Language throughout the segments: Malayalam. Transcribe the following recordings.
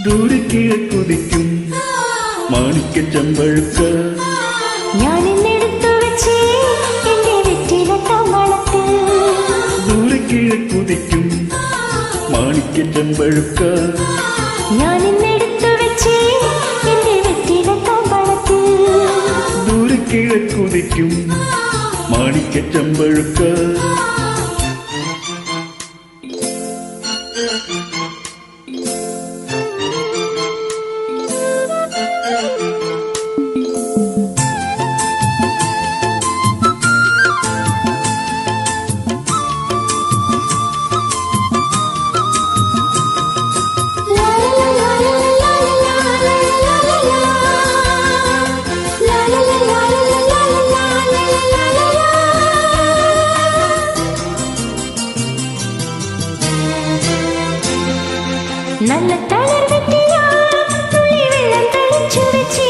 ദൂരെ കിഴക്കുതിക്കും മാണിക്ക ചെമ്പഴുക്ക ഞാൻ ഇന്നെടുത്തു വെച്ച് എന്റെ വെറ്റില കമളത്തിൽ. ദൂരെ കിഴക്കുതിക്കും മാണിക്ക ചെമ്പഴുക്ക ഞാൻ ഇന്നെടുത്തു വെച്ച് എന്റെ വെറ്റില കമളത്തിൽ. ദൂരെ കിഴക്കുതിക്കും മാണിക്ക ചെമ്പഴുക്ക നല്ല തളർവെറ്റില തുള്ളി വെള്ളം തളിച്ചു വെച്ച്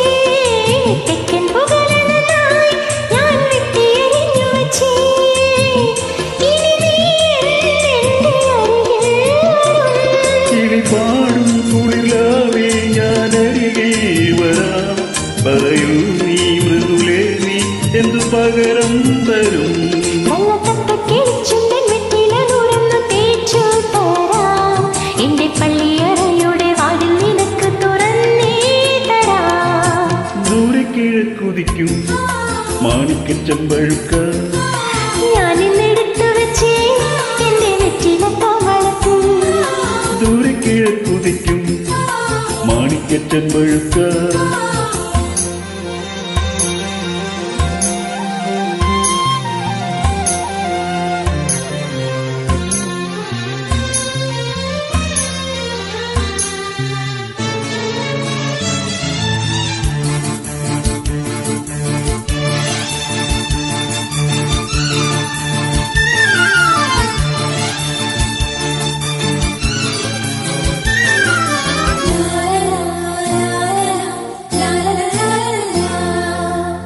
തെക്കൻ പുകഴനായി ഞാൻ വെട്ടിയെറിഞ്ഞു വെച്ച്. ഇനി നീ എന്റെ അരികിൽ കിളിപാടും കുളിരാവേ ഞാനരികെ വരാം. പറയൂ നീ മൃദുലേ നീ എന്തു പകരം തരും? നല്ല തപ്പക്കിളിച്ചുണ്ടൻ വെറ്റില നുരന്നു തേച്ചു തരാം. എന്റെ പള്ളിയറയുടെ വാതിൽ നിനക്ക് തുറന്നേ തരാം. ദൂരെ കിഴക്കുതിക്കും മാണിക്ക ചെമ്പഴുക്ക ഞാൻ ഇന്നെടുത്തു വെച്ച് എന്റെ വെറ്റില കമളത്തിൽ. ദൂരെ കിഴക്കുതിക്കും മാണിക്ക ചെമ്പഴുക്ക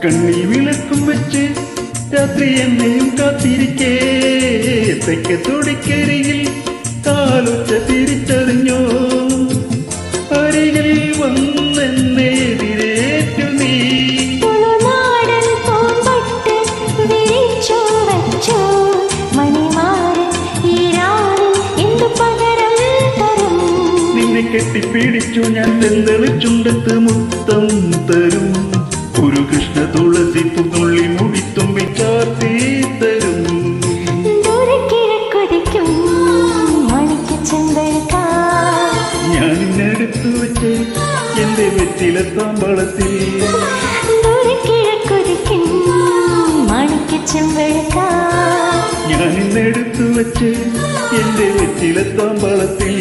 കണ്ണി വിളക്കും വെച്ച് രാത്രി എന്നെയും കാത്തിരിക്കേ. തെക്ക് തൊടിക്കരികിൽ കാലൊച്ച തിരിച്ചറിഞ്ഞോ? അരികിൽ വന്നെന്നെ എതിരേറ്റു നീ. തുളുനാടൻ പൂമ്പട്ട് വിരിച്ചു വച്ചു മണിമാരൻ ഈ രാവിൽ എന്തു പകരം തരും? നിന്നെ കെട്ടിപ്പിടിച്ചു ഞാൻ തെന്തളിച്ചുണ്ടത്ത് മുത്തം തരും. ഒരു കൃഷ്ണ തുളസി തുള്ളി മുടിത്തുമ്പി ചാർത്തി തരും. ദൂരെ കിഴക്കുതിക്കും മാണിക്ക ചെമ്പഴുക്ക ഞാൻ ഇന്നെടുത്തു വെച്ച് എന്റെ വെറ്റില താമ്പളത്തിൽ. ദൂരെ കിഴക്കുതിക്കും മാണിക്ക ചെമ്പഴുക്ക ഞാൻ ഇന്നെടുത്തു വെച്ച് എന്റെ വെറ്റില താമ്പളത്തിൽ.